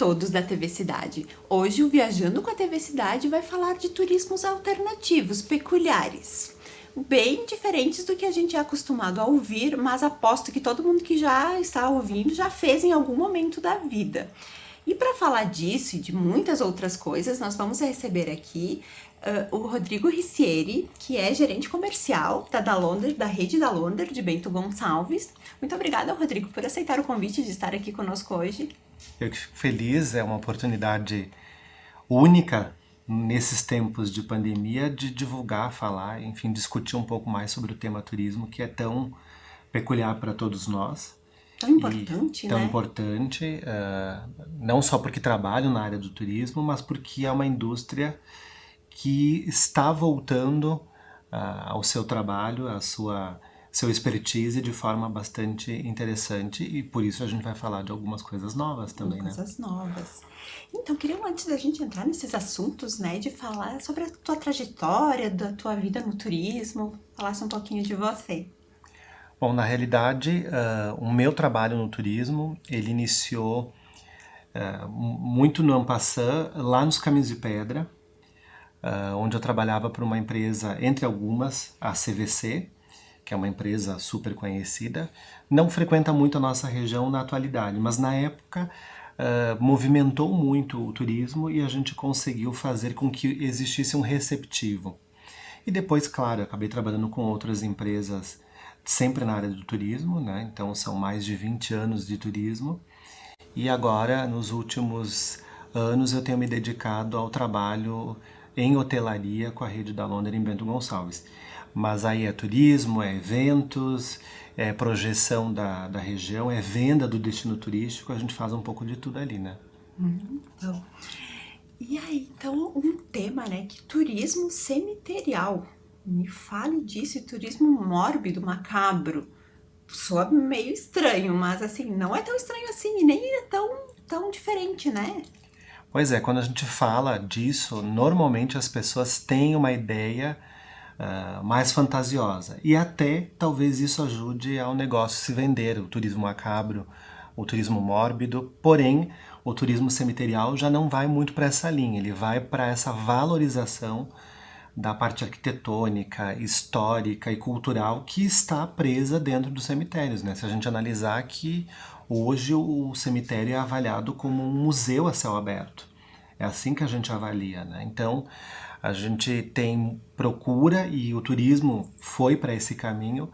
todos da TV Cidade. Hoje o Viajando com a TV Cidade vai falar de turismos alternativos, peculiares. Bem diferentes do que a gente é acostumado a ouvir, mas aposto que todo mundo que já está ouvindo já fez em algum momento da vida. E para falar disso e de muitas outras coisas, nós vamos receber aqui o Rodrigo Ricieri, que é gerente comercial da Dalonder, da rede Dalonder de Bento Gonçalves. Muito obrigada, Rodrigo, por aceitar o convite de estar aqui conosco hoje. Eu que fico feliz, é uma oportunidade única nesses tempos de pandemia de divulgar, falar, enfim, discutir um pouco mais sobre o tema turismo, que é tão peculiar para todos nós Tão e importante, tão né? importante, não só porque trabalho na área do turismo, mas porque é uma indústria que está voltando ao seu trabalho, à sua seu expertise de forma bastante interessante e por isso a gente vai falar de algumas coisas novas também, né? Coisas novas. Então, queria, antes da gente entrar nesses assuntos, né, de falar sobre a tua trajetória, da tua vida no turismo, falasse um pouquinho de você. Bom, na realidade, o meu trabalho no turismo, ele iniciou muito no Ampassan, lá nos Caminhos de Pedra, onde eu trabalhava para uma empresa, entre algumas, a CVC, que é uma empresa super conhecida. Não frequenta muito a nossa região na atualidade, mas na época movimentou muito o turismo e a gente conseguiu fazer com que existisse um receptivo. E depois, claro, eu acabei trabalhando com outras empresas sempre na área do turismo, né? Então são mais de 20 anos de turismo. E agora, nos últimos anos, eu tenho me dedicado ao trabalho em hotelaria com a rede da Londres em Bento Gonçalves. Mas aí é turismo, é eventos, é projeção da região, é venda do destino turístico, a gente faz um pouco de tudo ali, né? Então, e aí, então, um tema, né, que turismo cemiterial. Me fale disso, e turismo mórbido, macabro. Soa meio estranho, mas assim, não é tão estranho assim, e nem é tão diferente, né? Pois é, quando a gente fala disso, normalmente as pessoas têm uma ideia mais fantasiosa. E até talvez isso ajude ao negócio se vender, o turismo macabro, o turismo mórbido. Porém, o turismo cemiterial já não vai muito para essa linha, ele vai para essa valorização da parte arquitetônica, histórica e cultural que está presa dentro dos cemitérios, né? Se a gente analisar que hoje o cemitério é avaliado como um museu a céu aberto. É assim que a gente avalia, né? Então, a gente tem procura e o turismo foi para esse caminho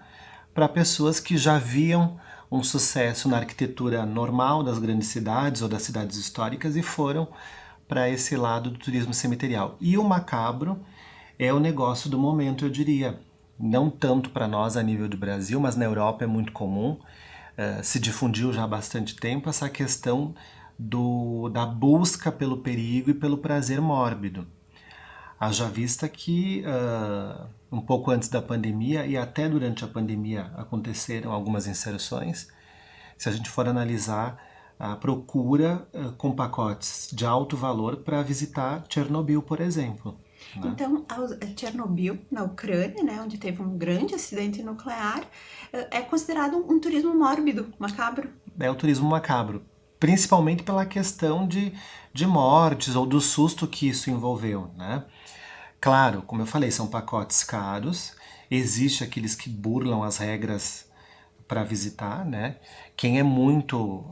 para pessoas que já viam um sucesso na arquitetura normal das grandes cidades ou das cidades históricas e foram para esse lado do turismo cemiterial. E o macabro é o negócio do momento, eu diria. Não tanto para nós a nível de Brasil, mas na Europa é muito comum. Se difundiu já há bastante tempo essa questão da busca pelo perigo e pelo prazer mórbido. Haja vista que um pouco antes da pandemia e até durante a pandemia aconteceram algumas inserções. Se a gente for analisar a procura com pacotes de alto valor para visitar Chernobyl, por exemplo, né? Então, Chernobyl, na Ucrânia, né, onde teve um grande acidente nuclear, é considerado um turismo mórbido, macabro. É o turismo macabro, principalmente pela questão de mortes ou do susto que isso envolveu, né? Claro, como eu falei, são pacotes caros, existe aqueles que burlam as regras para visitar, né? Quem é muito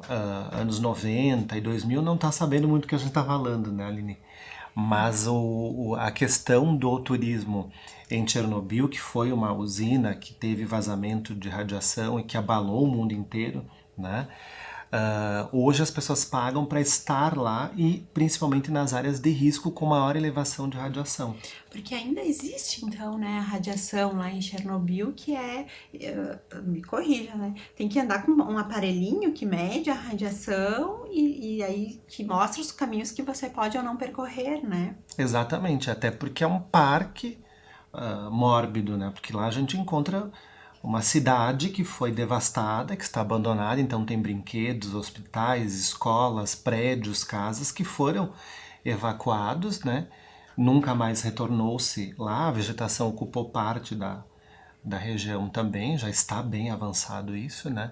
anos 90 e 2000 não está sabendo muito o que a gente está falando, né, Aline? Mas a questão do turismo em Chernobyl, que foi uma usina que teve vazamento de radiação e que abalou o mundo inteiro, né? Hoje as pessoas pagam para estar lá e principalmente nas áreas de risco com maior elevação de radiação. Porque ainda existe, então, né, a radiação lá em Chernobyl, que me corrija, né? Tem que andar com um aparelhinho que mede a radiação e aí que mostra os caminhos que você pode ou não percorrer, né? Exatamente, até porque é um parque mórbido, né? Porque lá a gente encontra uma cidade que foi devastada, que está abandonada, então tem brinquedos, hospitais, escolas, prédios, casas que foram evacuados, né? Nunca mais retornou-se lá, a vegetação ocupou parte da região também, já está bem avançado isso, né?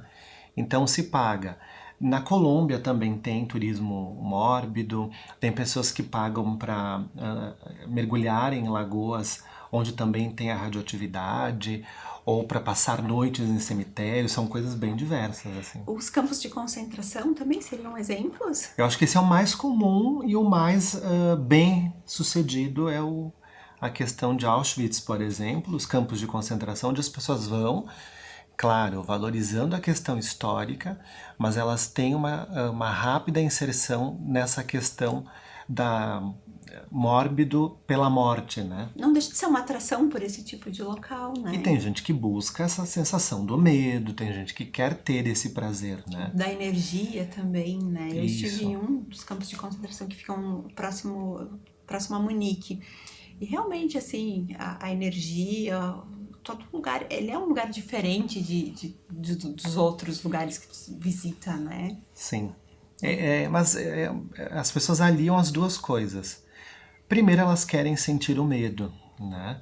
Então se paga. Na Colômbia também tem turismo mórbido, tem pessoas que pagam para mergulhar em lagoas onde também tem a radioatividade, ou para passar noites em cemitérios, são coisas bem diversas, assim. Os campos de concentração também seriam exemplos? Eu acho que esse é o mais comum e o mais bem sucedido é a questão de Auschwitz, por exemplo, os campos de concentração onde as pessoas vão, claro, valorizando a questão histórica, mas elas têm uma rápida inserção nessa questão da mórbido pela morte, né? Não deixa de ser uma atração por esse tipo de local, E né? tem gente que busca essa sensação do medo, tem gente que quer ter esse prazer, né? Da energia também, né? Eu estive Isso. em um dos campos de concentração que ficam próximo a Munique. E realmente, assim, a energia, todo lugar, ele é um lugar diferente dos outros lugares que tu visita, né? Sim. Mas as pessoas aliam as duas coisas. Primeiro, elas querem sentir o medo, né?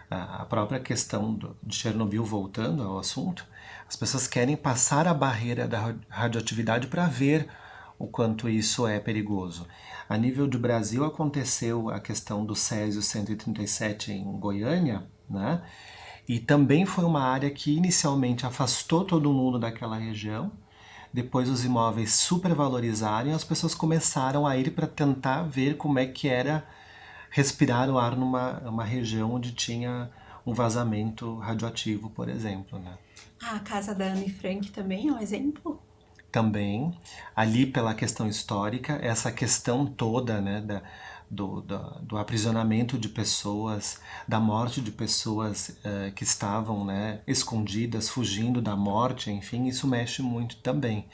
A própria questão de Chernobyl, voltando ao assunto, as pessoas querem passar a barreira da radioatividade para ver o quanto isso é perigoso. A nível do Brasil, aconteceu a questão do Césio 137 em Goiânia, né? E também foi uma área que inicialmente afastou todo mundo daquela região. Depois os imóveis supervalorizaram e as pessoas começaram a ir para tentar ver como é que era respirar o ar numa região onde tinha um vazamento radioativo, por exemplo, né? A casa da Anne Frank também é um exemplo. Também, ali pela questão histórica, essa questão toda, né, do aprisionamento de pessoas, da morte de pessoas que estavam, né, escondidas, fugindo da morte, enfim, isso mexe muito também.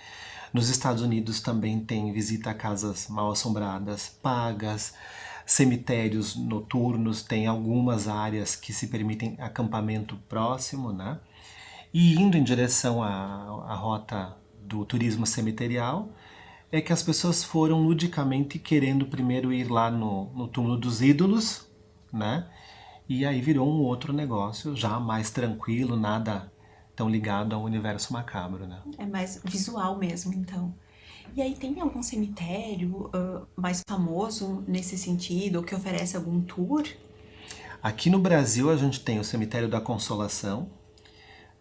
Nos Estados Unidos também tem visita a casas mal assombradas pagas, cemitérios noturnos, tem algumas áreas que se permitem acampamento próximo, né? E indo em direção à rota do turismo cemiterial, é que as pessoas foram ludicamente querendo primeiro ir lá no túmulo dos ídolos, né? E aí virou um outro negócio, já mais tranquilo, nada tão ligado ao universo macabro, né? É mais visual mesmo, então. E aí tem algum cemitério mais famoso nesse sentido, ou que oferece algum tour? Aqui no Brasil a gente tem o Cemitério da Consolação,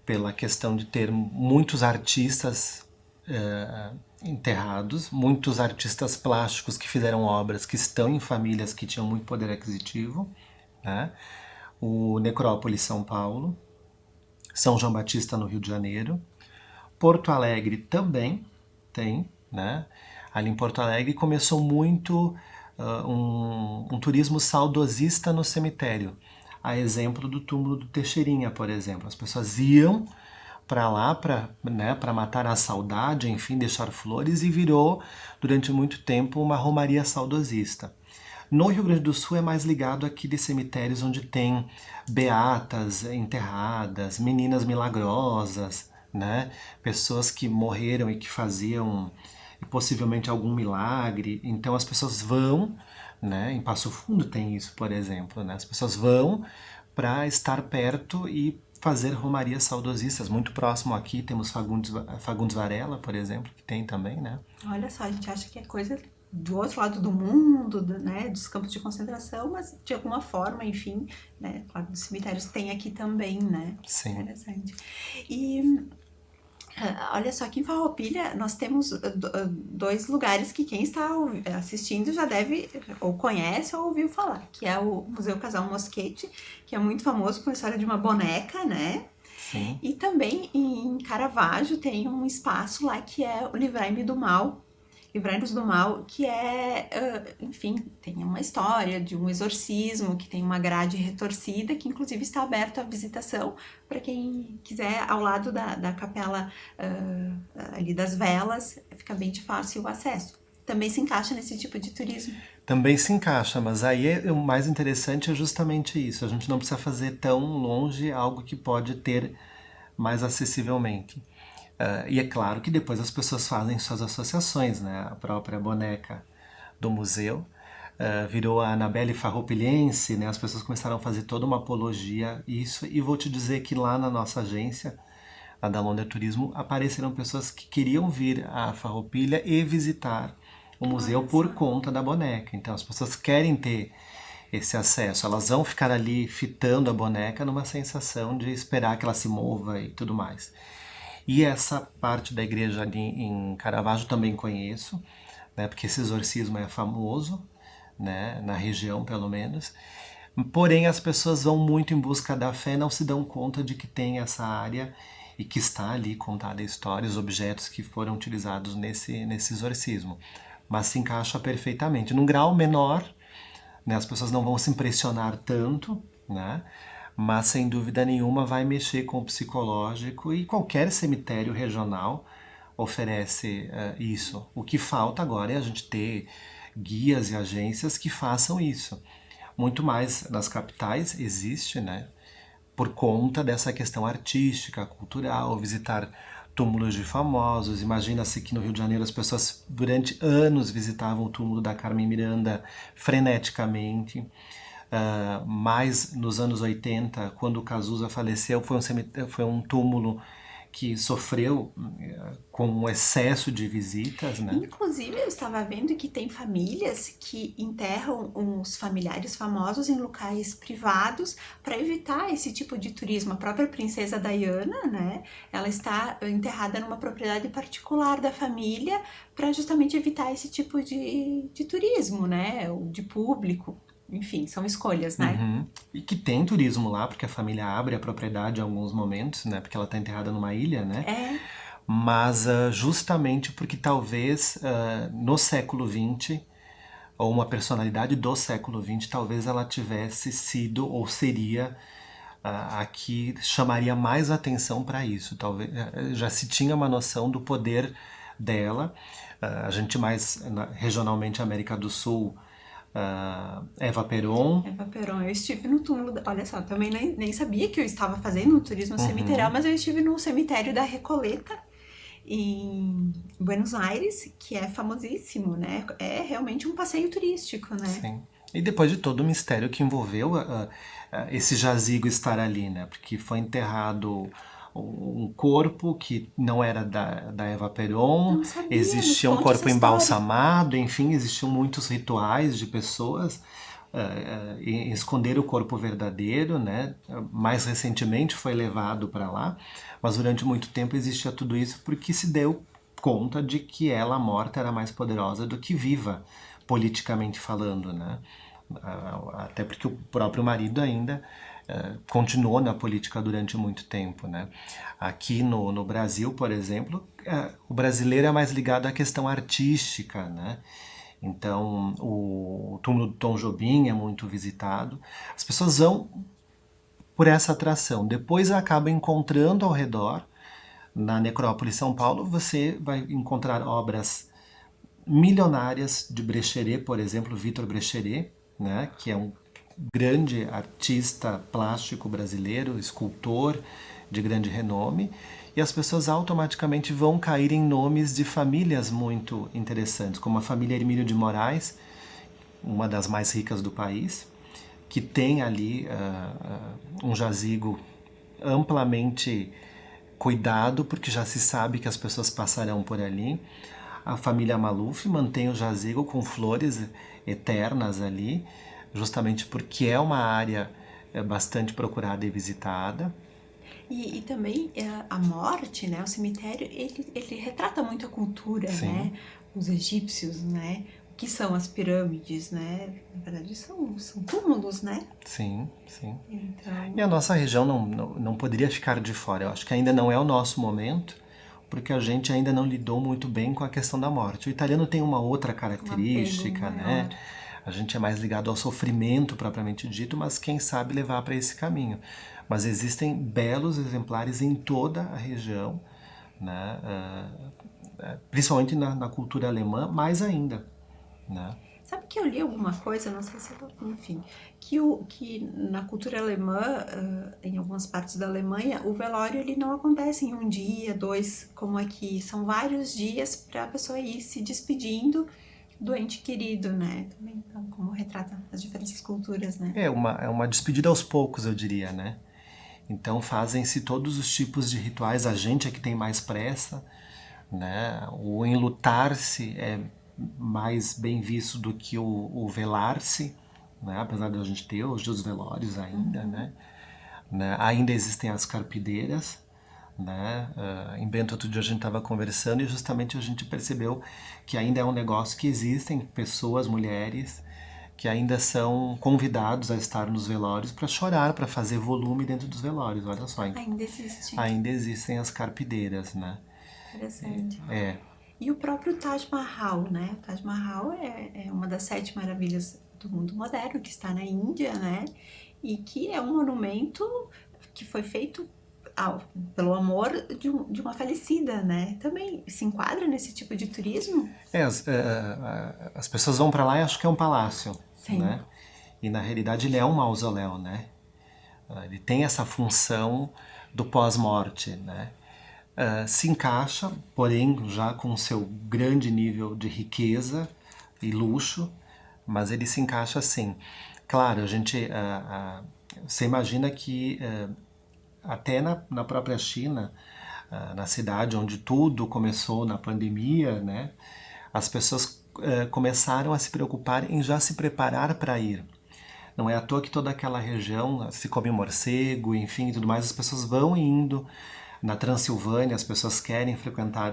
pela questão de ter muitos artistas enterrados, muitos artistas plásticos que fizeram obras que estão em famílias que tinham muito poder aquisitivo, né? O Necrópolis São Paulo, São João Batista no Rio de Janeiro, Porto Alegre também tem, né? Ali em Porto Alegre começou muito um turismo saudosista no cemitério. A exemplo do túmulo do Teixeirinha, por exemplo. As pessoas iam para lá para matar a saudade, enfim, deixar flores, e virou durante muito tempo uma romaria saudosista. No Rio Grande do Sul é mais ligado àqueles cemitérios onde tem beatas enterradas, meninas milagrosas, né? Pessoas que morreram e que faziam possivelmente algum milagre. Então as pessoas vão, né? Em Passo Fundo tem isso, por exemplo, né? As pessoas vão para estar perto e fazer romarias saudosistas. Muito próximo aqui temos Fagundes Varela, por exemplo, que tem também, né? Olha só, a gente acha que é coisa do outro lado do mundo, né, dos campos de concentração, mas de alguma forma, enfim, né, claro, dos cemitérios tem aqui também, né? Sim. Interessante. E olha só, aqui em Farroupilha nós temos dois lugares que quem está assistindo já deve, ou conhece ou ouviu falar, que é o Museu Casal Mosquete, que é muito famoso com a história de uma boneca, né? Sim. E também em Caravaggio tem um espaço lá que é o Livrai-me do Mal, Livrai-nos do Mal, que é, enfim, tem uma história de um exorcismo, que tem uma grade retorcida, que inclusive está aberto à visitação para quem quiser, ao lado da capela ali das velas, fica bem de fácil acesso. Também se encaixa nesse tipo de turismo. Também se encaixa, mas aí o mais interessante é justamente isso. A gente não precisa fazer tão longe algo que pode ter mais acessivelmente. E é claro que depois as pessoas fazem suas associações, né? A própria boneca do museu virou a Annabelle Farroupilhense, né? As pessoas começaram a fazer toda uma apologia a isso. E vou te dizer que lá na nossa agência lá da Londres Turismo, apareceram pessoas que queriam vir à Farroupilha e visitar o museu Olha por só. conta da boneca. Então as pessoas querem ter esse acesso, elas vão ficar ali fitando a boneca numa sensação de esperar que ela se mova e tudo mais. E essa parte da igreja ali em Caravaggio também conheço, né, porque esse exorcismo é famoso, né, na região pelo menos. Porém, as pessoas vão muito em busca da fé, não se dão conta de que tem essa área e que está ali contada a história, os objetos que foram utilizados nesse exorcismo. Mas se encaixa perfeitamente. Num grau menor, né, as pessoas não vão se impressionar tanto, né? Mas sem dúvida nenhuma vai mexer com o psicológico e qualquer cemitério regional oferece isso. O que falta agora é a gente ter guias e agências que façam isso. Muito mais nas capitais existe, né? Por conta dessa questão artística, cultural, visitar túmulos de famosos. Imagina-se que no Rio de Janeiro as pessoas durante anos visitavam o túmulo da Carmen Miranda freneticamente. Mas nos anos 80, quando o Cazuza faleceu, foi um túmulo que sofreu com um excesso de visitas, né? Inclusive, eu estava vendo que tem famílias que enterram uns familiares famosos em locais privados para evitar esse tipo de turismo. A própria princesa Diana, né? Ela está enterrada numa propriedade particular da família para justamente evitar esse tipo de turismo, né? Ou de público. Enfim, são escolhas, né? Uhum. E que tem turismo lá, porque a família abre a propriedade em alguns momentos, né? Porque ela está enterrada numa ilha, né? É, Mas justamente porque talvez no século XX, ou uma personalidade do século XX, talvez ela tivesse sido ou seria a que chamaria mais atenção para isso. Talvez já se tinha uma noção do poder dela. A gente mais regionalmente América do Sul, Eva Peron. Eva Peron, eu estive no túmulo. Olha só, também nem sabia que eu estava fazendo um turismo cemiterial, Uhum, mas eu estive no cemitério da Recoleta, em Buenos Aires, que é famosíssimo, né? É realmente um passeio turístico, né? sim. E depois de todo o mistério que envolveu esse jazigo estar ali, né? Porque foi enterrado um corpo que não era da Eva Peron, Não sabia, nos existia um conte essa corpo história. embalsamado, enfim, existiam muitos rituais de pessoas em esconder o corpo verdadeiro, né? Mais recentemente foi levado para lá, mas durante muito tempo existia tudo isso porque se deu conta de que ela morta era mais poderosa do que viva, politicamente falando, né? Até porque o próprio marido ainda continuou na política durante muito tempo, né? Aqui no Brasil, por exemplo, o brasileiro é mais ligado à questão artística, né? Então, o túmulo do Tom Jobim é muito visitado. As pessoas vão por essa atração. Depois acaba encontrando ao redor, na Necrópole São Paulo, você vai encontrar obras milionárias de Brecheret, por exemplo, Vitor Brecheret, né, que é um grande artista plástico brasileiro, escultor de grande renome, e as pessoas automaticamente vão cair em nomes de famílias muito interessantes, como a família Hermílio de Moraes, uma das mais ricas do país, que tem ali um jazigo amplamente cuidado, porque já se sabe que as pessoas passarão por ali. A família Maluf mantém o jazigo com flores eternas ali, justamente porque é uma área bastante procurada e visitada. E também a morte, né? O cemitério, ele retrata muito a cultura, Sim, né? Os egípcios, né? O que são as pirâmides, né? Na verdade, são túmulos, né? sim, sim. E a Então, nossa região não poderia ficar de fora. Eu acho que ainda não é o nosso momento, porque a gente ainda não lidou muito bem com a questão da morte. O italiano tem uma outra um apego característica, né? maior. A gente é mais ligado ao sofrimento propriamente dito, mas quem sabe levar para esse caminho. Mas existem belos exemplares em toda a região, né? Principalmente na cultura alemã, mais ainda, né? Sabe que eu li alguma coisa, não sei se enfim, que na cultura alemã, em algumas partes da Alemanha, o velório ele não acontece em um dia, dois, como aqui, são vários dias para a pessoa ir se despedindo do ente querido, né? Também, então, como retrata as diferentes culturas, né? É uma despedida aos poucos, eu diria, né? Então fazem-se todos os tipos de rituais, a gente é que tem mais pressa, né? O enlutar-se é mais bem visto do que o velar-se, né? Apesar de a gente ter hoje os velórios ainda, né? Ainda existem as carpideiras, né? Em Bento outro dia a gente estava conversando e justamente a gente percebeu que ainda é um negócio que existem pessoas, mulheres, que ainda são convidados a estar nos velórios para chorar, para fazer volume dentro dos velórios. Olha só, Ainda existe. ainda existem as carpideiras, né? Interessante. É, E o próprio Taj Mahal, né? O Taj Mahal é uma das 7 maravilhas do mundo moderno, que está na Índia, né? E que é um monumento que foi feito pelo amor de uma falecida, né? Também se enquadra nesse tipo de turismo? as pessoas vão para lá e acham que é um palácio, Sim. né? E na realidade ele é um mausoléu, né? Ele tem essa função do pós-morte, né? Se encaixa, porém já com o seu grande nível de riqueza e luxo, mas ele se encaixa assim. Claro, você imagina que até na própria China, na cidade onde tudo começou na pandemia, né, as pessoas começaram a se preocupar em já se preparar para ir. Não é à toa que toda aquela região se come morcego, enfim, e tudo mais, as pessoas vão indo. Na Transilvânia, as pessoas querem frequentar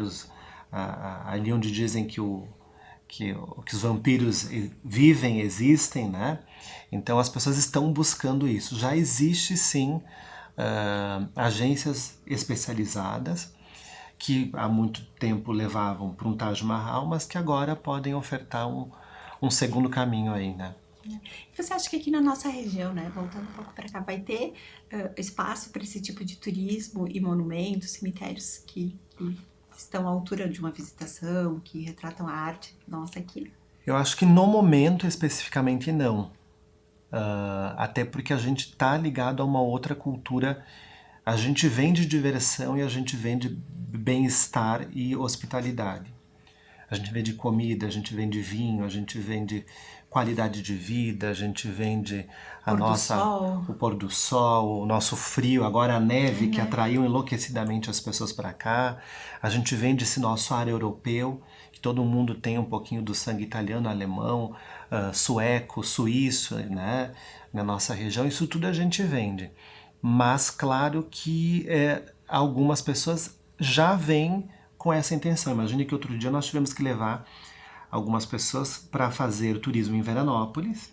ali onde dizem que os vampiros vivem, existem, né? Então as pessoas estão buscando isso. Já existe sim agências especializadas que há muito tempo levavam para um Taj Mahal, mas que agora podem ofertar um segundo caminho aí, né? Você acha que aqui na nossa região, né, voltando um pouco para cá, vai ter espaço para esse tipo de turismo e monumentos, cemitérios que estão à altura de uma visitação, que retratam a arte nossa aqui? Eu acho que no momento especificamente não. Até porque a gente está ligado a uma outra cultura. A gente vem de diversão e a gente vem de bem-estar e hospitalidade. A gente vende comida, a gente vende vinho, a gente vende qualidade de vida, a gente vende Pôr do sol. o pôr do sol, o nosso frio, agora a neve que atraiu enlouquecidamente as pessoas para cá. A gente vende esse nosso ar europeu, que todo mundo tem um pouquinho do sangue italiano, alemão, sueco, suíço, né? Na nossa região, isso tudo a gente vende. Mas claro que algumas pessoas já vêm com essa intenção. Imagine que outro dia nós tivemos que levar algumas pessoas para fazer turismo em Veranópolis,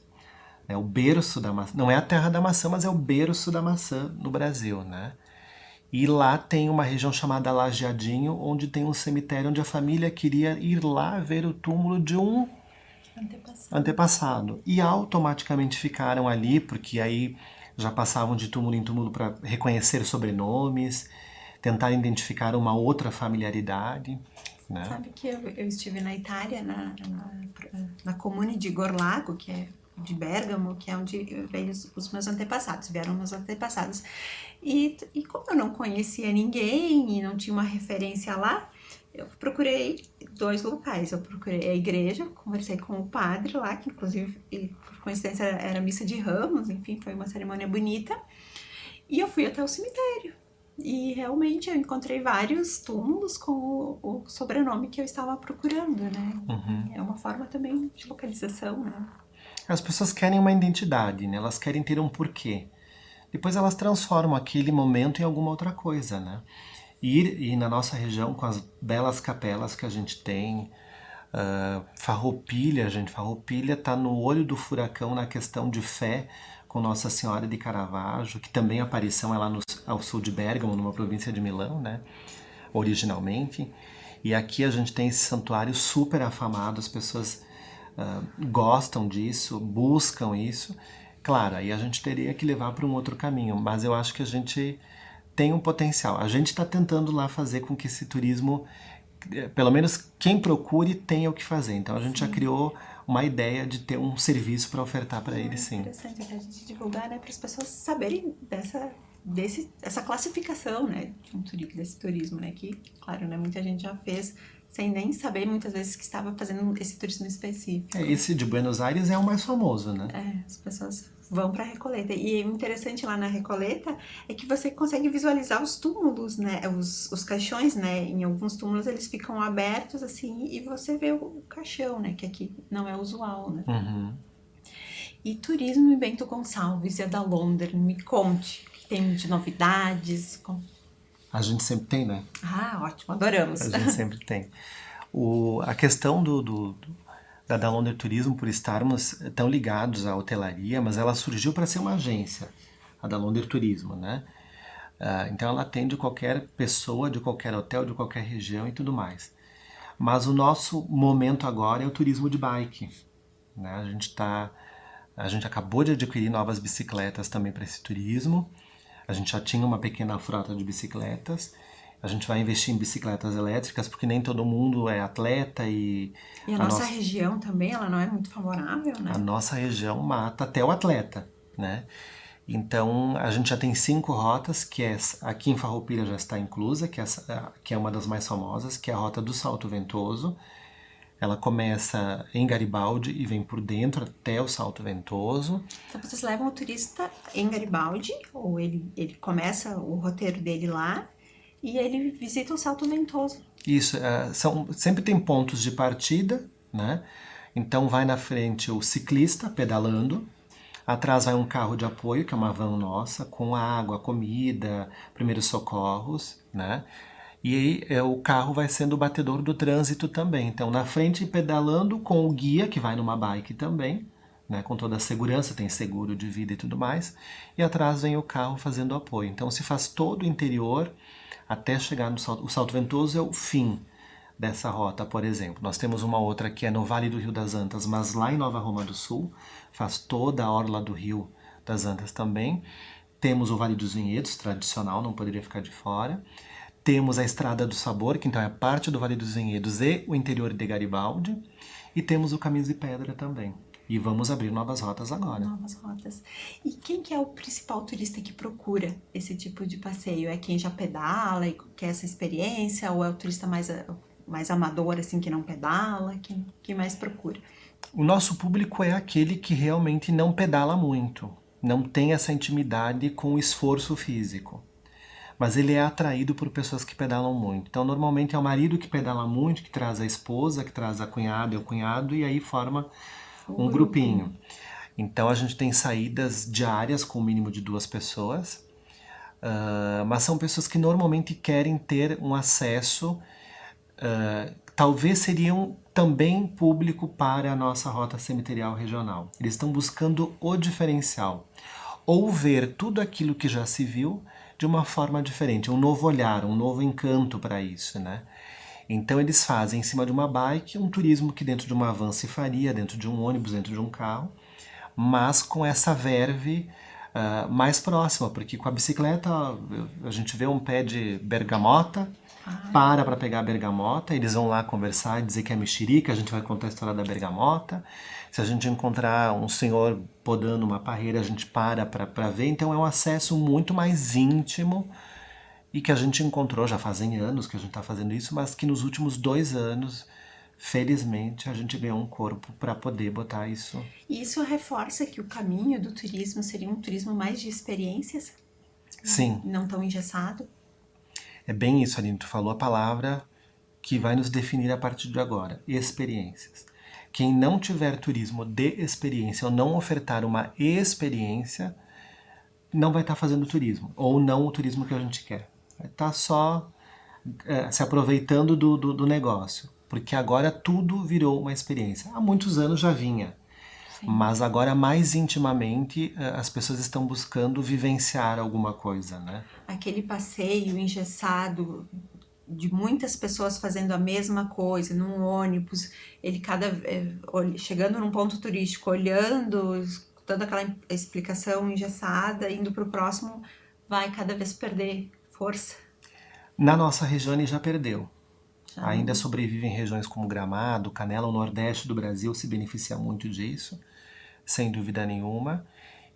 né, o berço da maçã. Não é a terra da maçã, mas é o berço da maçã no Brasil, né? E lá tem uma região chamada Lajeadinho, onde tem um cemitério onde a família queria ir lá ver o túmulo de um antepassado. E automaticamente ficaram ali, porque aí já passavam de túmulo em túmulo para reconhecer sobrenomes, tentar identificar uma outra familiaridade, né? Sabe que eu estive na Itália, na comune de Gorlago, que é de Bérgamo, que é onde veio os meus antepassados, vieram meus antepassados. E como eu não conhecia ninguém e não tinha uma referência lá, eu procurei 2 locais. Eu procurei a igreja, conversei com o padre lá, que inclusive, por coincidência, era missa de Ramos, enfim, foi uma cerimônia bonita. E eu fui até o cemitério. E realmente eu encontrei vários túmulos com o sobrenome que eu estava procurando, né? É uma forma também de localização, né? As pessoas querem uma identidade, né? Elas querem ter um porquê. Depois elas transformam aquele momento em alguma outra coisa, né? E na nossa região, com as belas capelas que a gente tem, Farroupilha, gente, Farroupilha está no olho do furacão na questão de fé com Nossa Senhora de Caravaggio, que também a aparição é lá ao sul de Bérgamo, numa província de Milão, né? Originalmente. E aqui a gente tem esse santuário super afamado, as pessoas gostam disso, buscam isso. Claro, aí a gente teria que levar para um outro caminho, mas eu acho que a gente tem um potencial. A gente está tentando lá fazer com que esse turismo, pelo menos quem procure, tenha o que fazer. Então a gente já criou uma ideia de ter um serviço para ofertar para eles, sim. Interessante a gente divulgar, né, para as pessoas saberem dessa classificação, né, desse turismo, né, que, claro, né, muita gente já fez sem nem saber muitas vezes que estava fazendo esse turismo específico. Esse de Buenos Aires é o mais famoso, né? As pessoas vão para a Recoleta. E o interessante lá na Recoleta é que você consegue visualizar os túmulos, né? Os caixões, né? Em alguns túmulos eles ficam abertos assim e você vê o caixão, né? Que aqui não é usual, né? Uhum. E turismo em Bento Gonçalves e Adalonder, me conte o que tem de novidades. A gente sempre tem, né? Ah, ótimo, adoramos. A gente sempre tem. A questão da Dalonder Turismo, por estarmos tão ligados à hotelaria, mas ela surgiu para ser uma agência, a Dalonder Turismo, né? Então ela atende qualquer pessoa, de qualquer hotel, de qualquer região e tudo mais. Mas o nosso momento agora é o turismo de bike, né? A gente acabou de adquirir novas bicicletas também para esse turismo. A gente já tinha uma pequena frota de bicicletas. A gente vai investir em bicicletas elétricas porque nem todo mundo é atleta E a nossa região também, ela não é muito favorável, né? A nossa região mata até o atleta, né? Então a gente já tem 5 rotas, que aqui em Farroupilha já está inclusa, que é uma das mais famosas, que é a rota do Salto Ventoso. Ela começa em Garibaldi e vem por dentro até o Salto Ventoso. Então vocês levam o turista em Garibaldi, ou ele começa o roteiro dele lá, e ele visita o Salto Ventoso. Isso, sempre tem pontos de partida, né? Então vai na frente o ciclista pedalando, atrás vai um carro de apoio, que é uma van nossa, com água, comida, primeiros socorros, né? E aí o carro vai sendo o batedor do trânsito também. Então na frente pedalando com o guia, que vai numa bike também, né, com toda a segurança, tem seguro de vida e tudo mais, e atrás vem o carro fazendo apoio. Então se faz todo o interior até chegar no Salto. O Salto Ventoso é o fim dessa rota, por exemplo. Nós temos uma outra que é no Vale do Rio das Antas, mas lá em Nova Roma do Sul, faz toda a orla do Rio das Antas também. Temos o Vale dos Vinhedos, tradicional, não poderia ficar de fora. Temos a Estrada do Sabor, que então é parte do Vale dos Vinhedos e o interior de Garibaldi. E temos o Caminhos de Pedra também. E vamos abrir novas rotas agora. Novas rotas. E quem que é o principal turista que procura esse tipo de passeio? É quem já pedala e quer essa experiência? Ou é o turista mais amador, assim, que não pedala? Quem mais procura? O nosso público é aquele que realmente não pedala muito, não tem essa intimidade com o esforço físico. Mas ele é atraído por pessoas que pedalam muito. Então, normalmente é o marido que pedala muito, que traz a esposa, que traz a cunhada e o cunhado, e aí forma um grupinho. Então, a gente tem saídas diárias com o mínimo de 2 pessoas, mas são pessoas que normalmente querem ter um acesso, talvez seriam também público para a nossa rota cemiterial regional. Eles estão buscando o diferencial, ou ver tudo aquilo que já se viu de uma forma diferente, um novo olhar, um novo encanto para isso, né? Então eles fazem em cima de uma bike um turismo que dentro de uma van se faria, dentro de um ônibus, dentro de um carro, mas com essa verve mais próxima, porque com a bicicleta a gente vê um pé de bergamota, para pegar a bergamota, eles vão lá conversar, dizer que é mexerica, a gente vai contar a história da bergamota. Se a gente encontrar um senhor podando uma parreira, a gente para ver. Então é um acesso muito mais íntimo e que a gente encontrou, já fazem anos que a gente está fazendo isso, mas que nos últimos 2 anos, felizmente, a gente ganhou um corpo para poder botar isso. E isso reforça que o caminho do turismo seria um turismo mais de experiências? Sim. Não tão engessado? É bem isso, Aline, tu falou a palavra que vai nos definir a partir de agora, experiências. Quem não tiver turismo de experiência ou não ofertar uma experiência, não vai estar fazendo turismo, ou não o turismo que a gente quer. Vai estar só se aproveitando do negócio, porque agora tudo virou uma experiência. Há muitos anos já vinha, mas agora mais intimamente as pessoas estão buscando vivenciar alguma coisa, né? Aquele passeio engessado de muitas pessoas fazendo a mesma coisa num ônibus, ele chegando num ponto turístico, olhando, escutando aquela explicação engessada, indo para o próximo, vai cada vez perder força. Na nossa região ele já perdeu. Ainda sobrevive em regiões como Gramado, Canela, o Nordeste do Brasil se beneficia muito disso, sem dúvida nenhuma.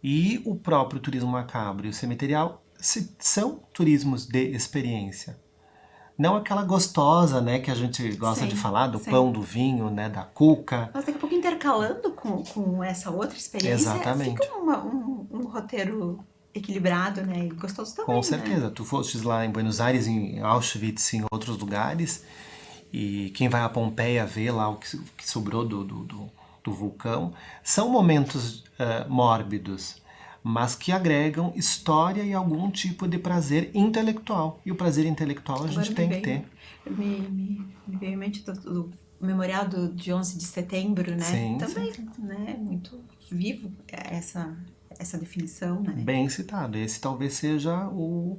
E o próprio turismo macabro e o cemiterial são turismos de experiência. Não aquela gostosa, né, que a gente gosta de Sim, falar, do sim. pão, do vinho, né, da cuca. Mas daqui a pouco intercalando com essa outra experiência, fica Exatamente. um roteiro equilibrado, né? E gostoso Com também, né? certeza. Tu fostes lá em Buenos Aires, em Auschwitz, em outros lugares, e quem vai a Pompeia vê lá o que sobrou do vulcão. São momentos mórbidos, mas que agregam história e algum tipo de prazer intelectual. E o prazer intelectual a Agora gente tem que ter. me veio em mente do memorial de 11 de setembro, né? Sim, sim, Também, sim. né? Muito vivo essa definição, né? Bem citado. Esse talvez seja o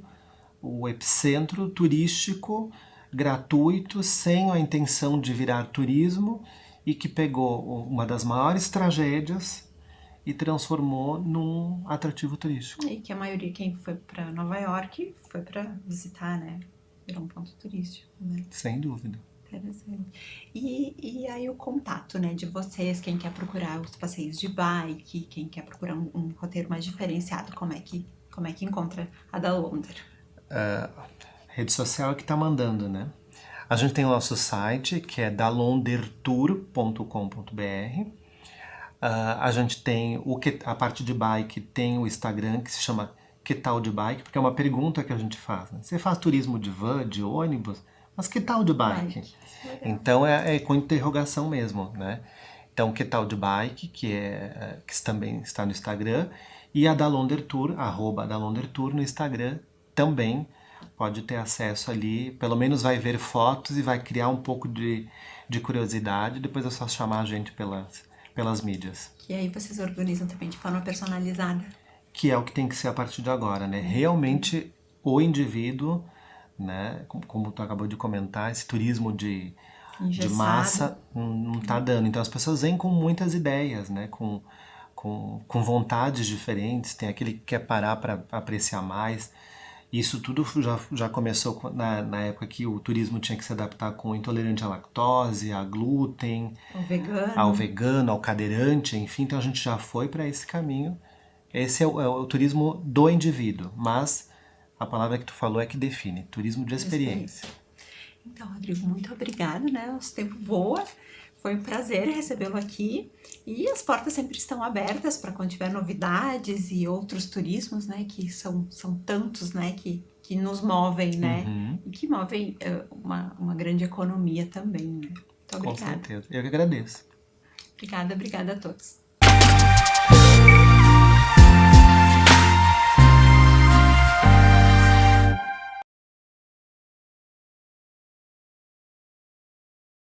epicentro turístico gratuito, sem a intenção de virar turismo, e que pegou uma das maiores tragédias e transformou num atrativo turístico. E que a maioria, quem foi para Nova York, foi para visitar, né? Virou um ponto turístico, né? Sem dúvida. Interessante. E aí o contato, né, de vocês, quem quer procurar os passeios de bike, quem quer procurar um roteiro mais diferenciado, como é que encontra a da Londra? Rede social é que está mandando, né? A gente tem o nosso site, que é dalondertour.com.br. A gente tem a parte de bike, tem o Instagram, que se chama Que Tal de Bike, porque é uma pergunta que a gente faz, né? Você faz turismo de van, de ônibus, mas que tal de bike? Bike, legal. Então é com interrogação mesmo, né? Então, que tal de bike, que também está no Instagram, e a da Londer Tour, arroba da Londer Tour no Instagram também pode ter acesso ali, pelo menos vai ver fotos e vai criar um pouco de curiosidade, depois é só chamar a gente pelas mídias. Que aí vocês organizam também de forma personalizada. Que é o que tem que ser a partir de agora, né? Realmente o indivíduo, né? Como tu acabou de comentar, esse turismo de Engessado. massa não tá dando. Então as pessoas vêm com muitas ideias, né? Com vontades diferentes. Tem aquele que quer parar para apreciar mais. Isso tudo já começou na época que o turismo tinha que se adaptar com o intolerante à lactose, a glúten, O ao vegano. vegano, ao cadeirante, enfim. Então a gente já foi para esse caminho. Esse é o turismo do indivíduo, mas a palavra que tu falou é que define, turismo de De experiência. experiência. Então, Rodrigo, muito obrigada, né? Nosso tempo voa. Foi um prazer recebê-lo aqui. E as portas sempre estão abertas para quando tiver novidades e outros turismos, né? Que são tantos, né? Que nos movem, né? Uhum, E que movem uma grande economia também, né? Muito com obrigada. certeza. Eu que agradeço. Obrigada a todos.